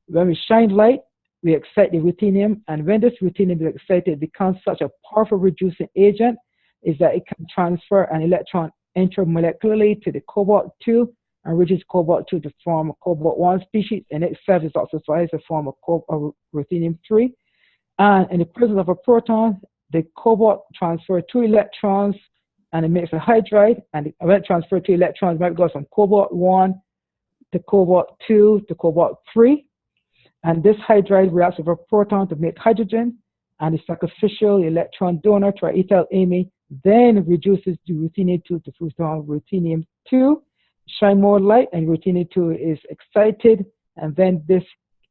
When we shine light, we excite the ruthenium, and when this ruthenium is excited, it becomes such a powerful reducing agent is that it can transfer an electron intermolecularly to the cobalt 2 and reduce cobalt 2 to form a cobalt 1 species, and itself is also twice a form of ruthenium 3. And in the presence of a proton, the cobalt transfers 2 electrons and it makes a hydride, and when it transfers 2 electrons, it might go from cobalt 1 to cobalt 2 to cobalt 3. And this hydride reacts with a proton to make hydrogen, and the sacrificial electron donor, triethylamine, then reduces the ruthenium 2 to form ruthenium 2, shine more light, and ruthenium 2 is excited, and then this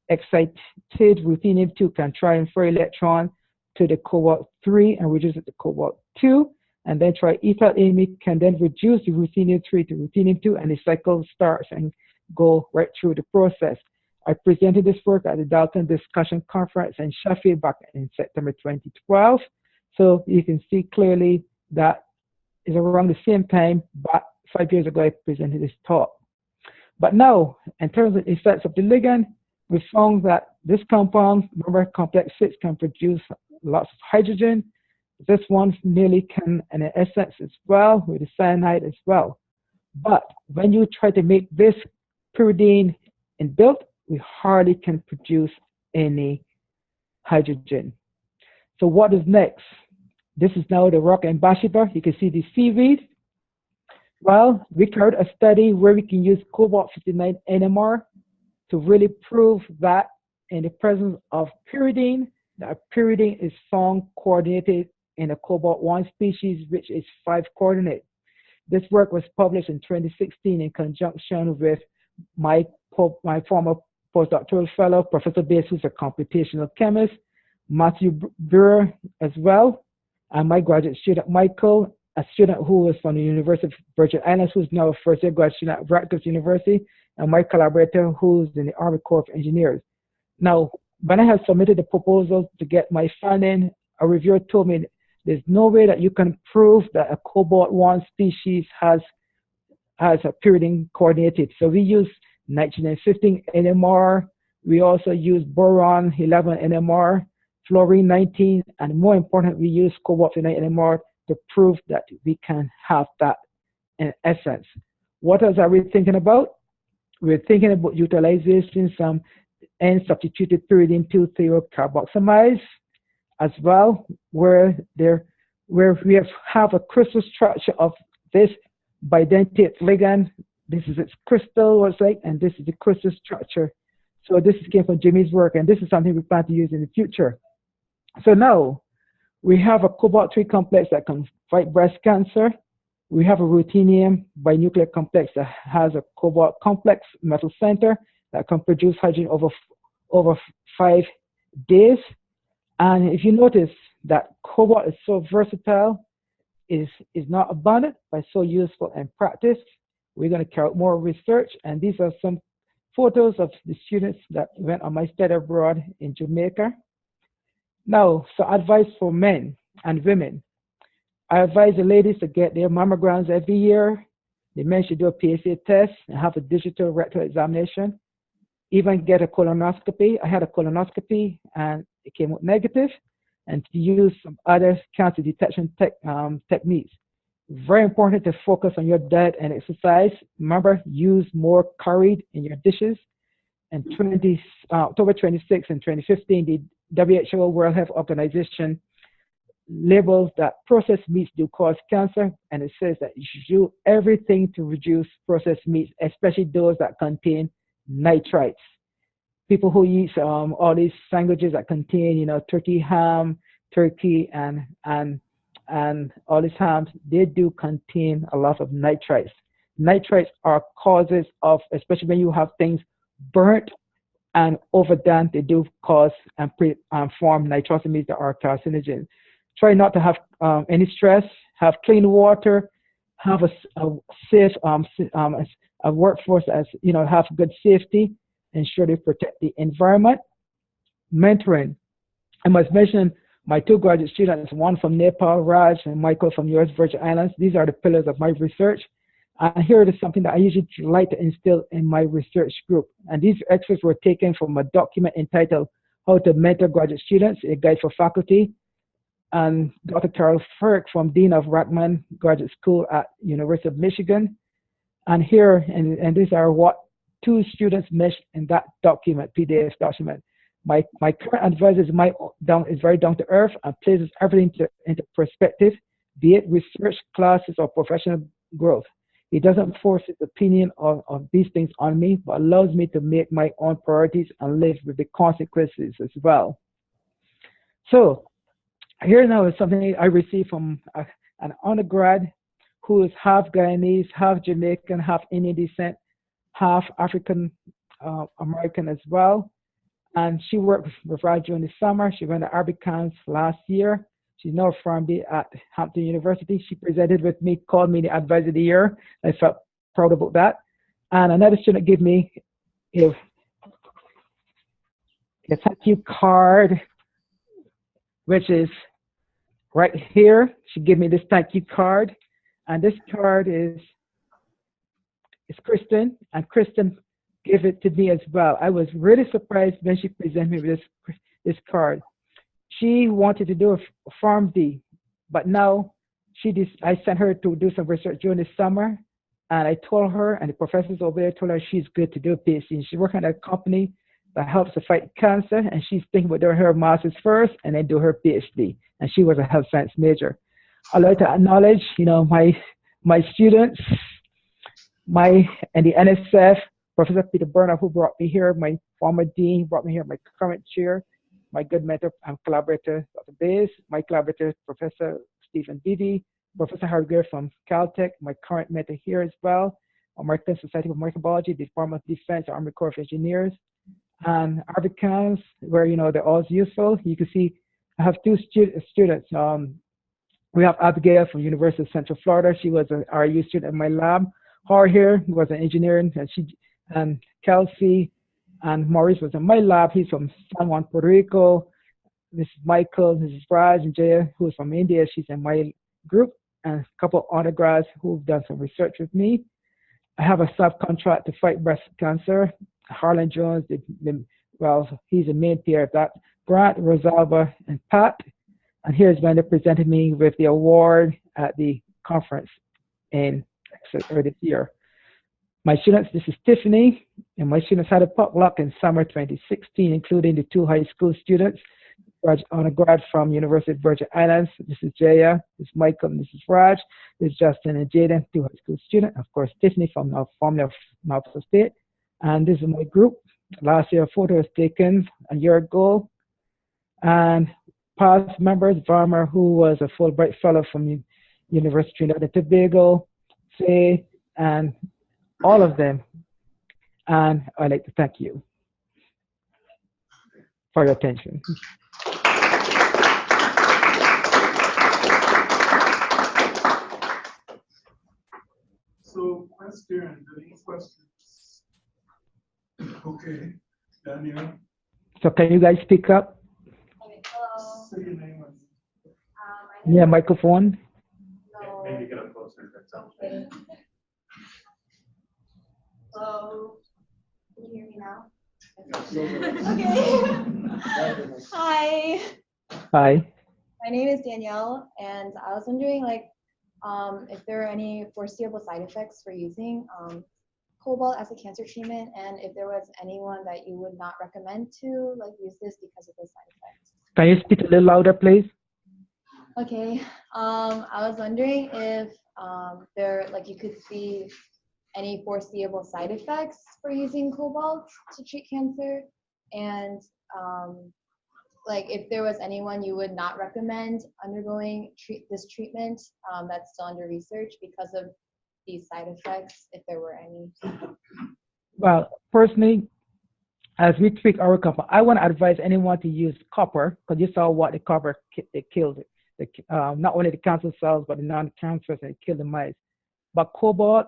excited ruthenium 2 can transfer electron to the cobalt 3 and reduce it to cobalt 2, and then triethylamine can then reduce the ruthenium 3 to ruthenium 2, and the cycle starts and go right through the process. I presented this work at the Dalton Discussion Conference in Sheffield back in September 2012. So you can see clearly that is around the same time, but 5 years ago I presented this talk. But now, in terms of the effects of the ligand, we found that this compound, remember complex 6, can produce lots of hydrogen. This one nearly can, in essence as well, with the cyanide as well. But when you try to make this pyridine inbuilt, we hardly can produce any hydrogen. So what is next? This is now the rock ambassador. You can see the seaweed. Well, we carried a study where we can use cobalt-59 NMR to really prove that in the presence of pyridine, that pyridine is found coordinated in a cobalt-1 species, which is 5 coordinate. This work was published in 2016 in conjunction with my former postdoctoral fellow, Professor Bates, who's a computational chemist, Matthew Brewer as well, and my graduate student, Michael, a student who was from the University of Virgin Islands, who's now a first-year graduate student at Rutgers University, and my collaborator, who's in the Army Corps of Engineers. Now, when I had submitted the proposal to get my funding, a reviewer told me there's no way that you can prove that a cobalt-1 species has a pyridine coordinated. So we use nitrogen-15 NMR. We also use boron-11 NMR, fluorine-19, and more important, we use cobalt-59 NMR to prove that we can have that in essence. What else are we thinking about? We're thinking about utilizing some N-substituted pyridine 2-thiocarboxamide as well, where we have a crystal structure of this bidentate ligand This is its crystal, what's like, and this is the crystal structure. So this came from Jimmy's work, and this is something we plan to use in the future. So now we have a cobalt-3 complex that can fight breast cancer. We have a ruthenium binuclear complex that has a cobalt complex metal center that can produce hydrogen over 5 days. And if you notice that cobalt is so versatile, is not abundant, but so useful in practice. We're going to carry out more research, and these are some photos of the students that went on my study abroad in Jamaica. Now, so advice for men and women. I advise the ladies to get their mammograms every year. The men should do a PSA test and have a digital rectal examination. Even get a colonoscopy. I had a colonoscopy and it came out negative, and to use some other cancer detection techniques. Very important to focus on your diet and exercise. Remember, use more curry in your dishes. And October 26 and 2015, the WHO World Health Organization labels that processed meats do cause cancer, and it says that you should do everything to reduce processed meats, especially those that contain nitrites. People who eat all these sandwiches that contain, turkey ham, turkey, and all these hams, they do contain a lot of nitrites. Nitrites are causes of, especially when you have things burnt and overdone, they do cause and form nitrosamines that are carcinogens. Try not to have any stress, have clean water, have a safe a workforce as, have good safety, ensure they protect the environment. Mentoring. I must mention my 2 graduate students, one from Nepal, Raj, and Michael from US Virgin Islands. These are the pillars of my research. And here is something that I usually like to instill in my research group. And these excerpts were taken from a document entitled How to Mentor Graduate Students, a guide for faculty. And Dr. Carol Ferrick from Dean of Rackman Graduate School at University of Michigan. And here, and these are what 2 students mentioned in that document, PDF document. My current advisor is very down to earth and places everything into perspective, be it research, classes, or professional growth. He doesn't force his opinion of these things on me, but allows me to make my own priorities and live with the consequences as well. So here now is something I received from an undergrad who is half Guyanese, half Jamaican, half Indian descent, half African American as well. And she worked with Raj during the summer. She went to Arabic camps last year. She's now from at Hampton University. She presented with me, called me the advisor of the year. I felt proud about that. And another student gave me a thank you card, which is right here. She gave me this thank you card. And this card is Kristen, and Kristen gave it to me as well. I was really surprised when she presented me with this card. She wanted to do a PharmD, but now I sent her to do some research during the summer, and I told her, and the professors over there told her she's good to do a PhD. And she's working at a company that helps to fight cancer, and she's thinking about doing her master's first and then do her PhD. And she was a health science major. I'd like to acknowledge, my students, and the NSF, Professor Peter Bernard, who brought me here, my former dean brought me here, my current chair, my good mentor and collaborator, Dr. Bays, my collaborator, Professor Stephen Beatty, Professor Harger from Caltech, my current mentor here as well, American Society of Microbiology, the Department of Defense, Army Corps of Engineers, and Arabic camps, where, they're all useful. You can see I have 2 students. We have Abigail from University of Central Florida. She was an RU student in my lab. Har here was an engineer, and Kelsey and Maurice was in my lab. He's from San Juan, Puerto Rico. This is Michael, this is Raj, and Jaya, who is from India. She's in my group, and a couple of undergrads who've done some research with me. I have a subcontract to fight breast cancer. Harlan Jones, he's the main peer of that. Grant, Rosalba, and Pat. And here's when they presented me with the award at the conference in this year. My students, this is Tiffany, and my students had a potluck in summer 2016, including the 2 high school students. undergrad from University of Virgin Islands. This is Jaya, this is Michael, and this is Raj. This is Justin and Jaden, two high school students. Of course, Tiffany from formerly of North State. And this is my group. Last year, a photo was taken a year ago. And past members, Varmer, who was a Fulbright Fellow from University of Trinidad and Tobago, Faye, and all of them. And I'd like to thank you for your attention. So, any questions? Okay, Daniel. So can you guys speak up? Hello. Say your name. Yeah, microphone. No. Maybe get up closer. Okay. Hello. Can you hear me now? Okay. Hi. Hi. My name is Danielle, and I was wondering, if there are any foreseeable side effects for using cobalt as a cancer treatment, and if there was anyone that you would not recommend to use this because of those side effects. Can you speak a little louder, please? Okay. I was wondering if you could see any foreseeable side effects for using cobalt to treat cancer, and if there was anyone you would not recommend undergoing this treatment that's still under research because of these side effects, if there were any. Well, personally, as we tweak our compound, I want to advise anyone to use copper, because you saw what the copper it killed. Not only the cancer cells, but the non-cancerous, and it killed the mice. But cobalt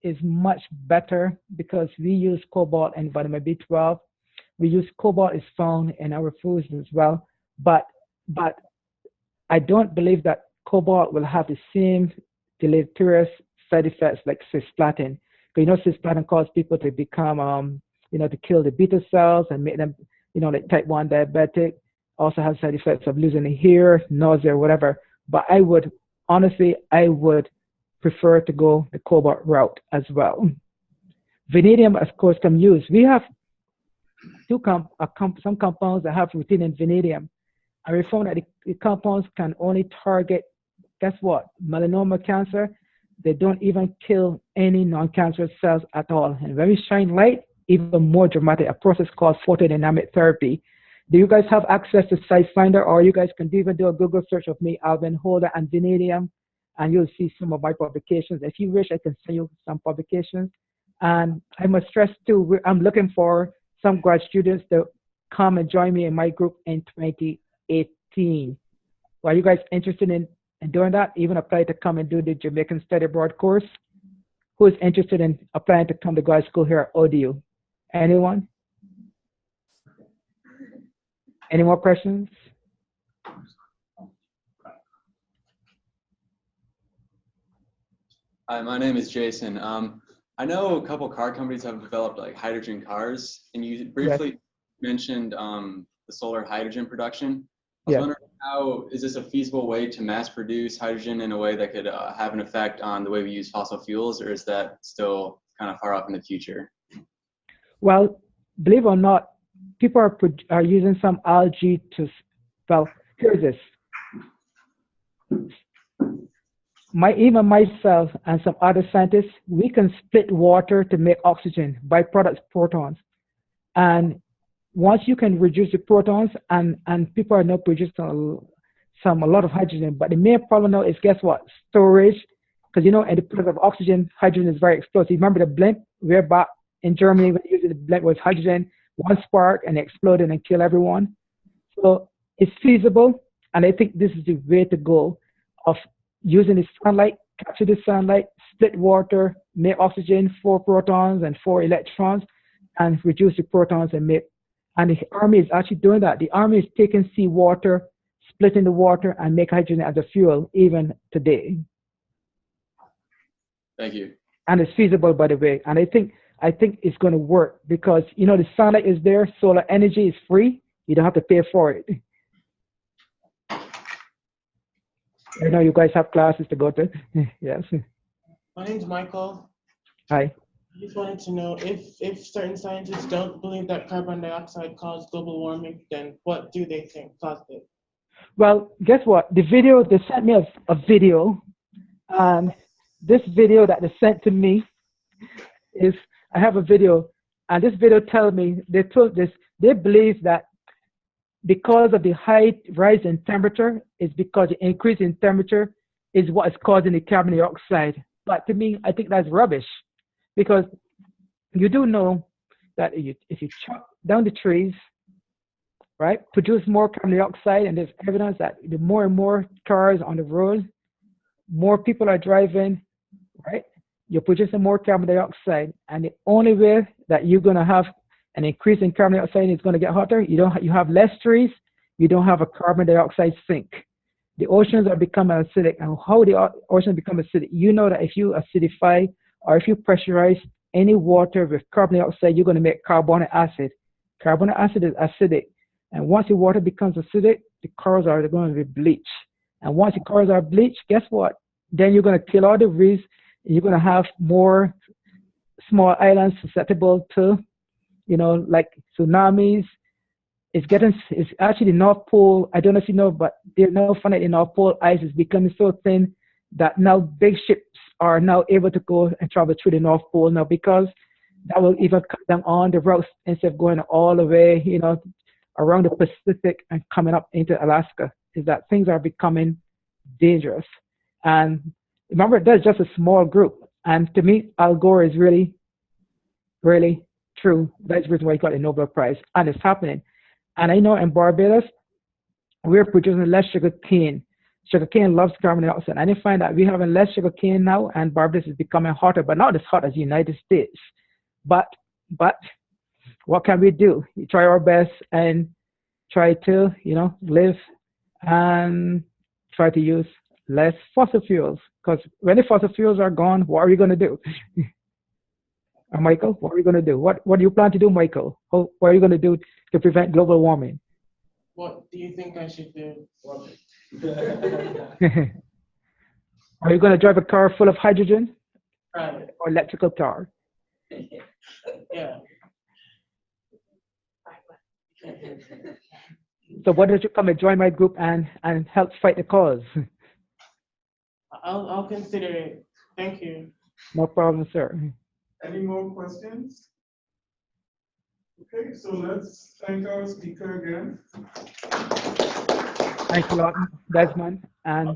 is much better because we use cobalt and vitamin B12. We use cobalt is found in our foods as well. But I don't believe that cobalt will have the same deleterious side effects like cisplatin. Because cisplatin causes people to become, to kill the beta cells and make them, like type 1 diabetic. Also has side effects of losing the hair, nausea, whatever. But I would prefer to go the cobalt route as well. Vanadium, of course, can use. We have some compounds that have ruthenium vanadium. And we found that the compounds can only target, guess what, melanoma cancer. They don't even kill any non-cancerous cells at all. And when we shine light, even more dramatic, a process called photodynamic therapy. Do you guys have access to SciFinder, or you guys can even do a Google search of me, Alvin Holder, and vanadium, and you'll see some of my publications. If you wish, I can send you some publications. And I must stress too, I'm looking for some grad students to come and join me in my group in 2018. Are you guys interested in doing that? Even apply to come and do the Jamaican Study Abroad course? Who is interested in applying to come to grad school here at ODU? Anyone? Any more questions? Hi, my name is Jason. I know a couple car companies have developed hydrogen cars, and you briefly mentioned the solar hydrogen production. I was wondering, is this a feasible way to mass produce hydrogen in a way that could have an effect on the way we use fossil fuels, or is that still kind of far off in the future? Well, believe it or not, people are using some algae to, here's this. Even myself and some other scientists, we can split water to make oxygen, byproducts, protons. And once you can reduce the protons, and people are now producing a lot of hydrogen, but the main problem now is, guess what? Storage, because in the presence of oxygen, hydrogen is very explosive. Remember the blimp? We're back in Germany when using the blimp was hydrogen, one spark and exploded and kill everyone. So it's feasible, and I think this is the way to go of using the sunlight, capture the sunlight, split water, make oxygen, 4 protons and 4 electrons, and reduce the protons and make. And the Army is actually doing that. The Army is taking seawater, splitting the water, and make hydrogen as a fuel even today. Thank you. And it's feasible, by the way. And I think it's going to work because the sunlight is there, solar energy is free. You don't have to pay for it. I know you guys have classes to go to. Yes. My name's Michael. Hi. I just wanted to know if certain scientists don't believe that carbon dioxide caused global warming, then what do they think caused it? Well, guess what? The video, they sent me a video, and this video that they sent to me is, I have a video, and this video tells me, they believe that because of the high rise in temperature, is because the increase in temperature is what is causing the carbon dioxide. But to me, I think that's rubbish, because you do know that if you chop down the trees, right, produce more carbon dioxide, and there's evidence that the more and more cars on the road, more people are driving, right, you're producing more carbon dioxide, and the only way that you're going to have an increase in carbon dioxide is going to get hotter, you have less trees, you don't have a carbon dioxide sink. The oceans are becoming acidic, and how the oceans become acidic, you know that if you acidify or if you pressurize any water with carbon dioxide, you're going to make carbonic acid. Carbonic acid is acidic, and once the water becomes acidic, the corals are going to be bleached. And once the corals are bleached, guess what? Then you're going to kill all the reefs, and you're going to have more small islands susceptible to, like tsunamis. It's actually the North Pole. I don't know if you know, but they're now finding the North Pole ice is becoming so thin that now big ships are now able to go and travel through the North Pole now, because that will even cut them on the routes instead of going all the way, around the Pacific and coming up into Alaska. Is that things are becoming dangerous. And remember, that's just a small group. And to me, Al Gore is really, really true. That's the reason why he got the Nobel Prize. And it's happening. And I know in Barbados, we're producing less sugar cane. Sugar cane loves carbon dioxide. And I find that we're having less sugar cane now, and Barbados is becoming hotter, but not as hot as the United States. But what can we do? We try our best and try to, live and try to use less fossil fuels. Because when the fossil fuels are gone, what are we going to do? Michael, what are you going to do? What do you plan to do, Michael? What are you going to do to prevent global warming? What do you think I should do? Are you going to drive a car full of hydrogen? Right. Or electrical car? Yeah. So why don't you come and join my group and help fight the cause? I'll consider it. Thank you. No problem, sir. Any more questions? Okay, so let's thank our speaker again. Thanks a lot, Desmond. And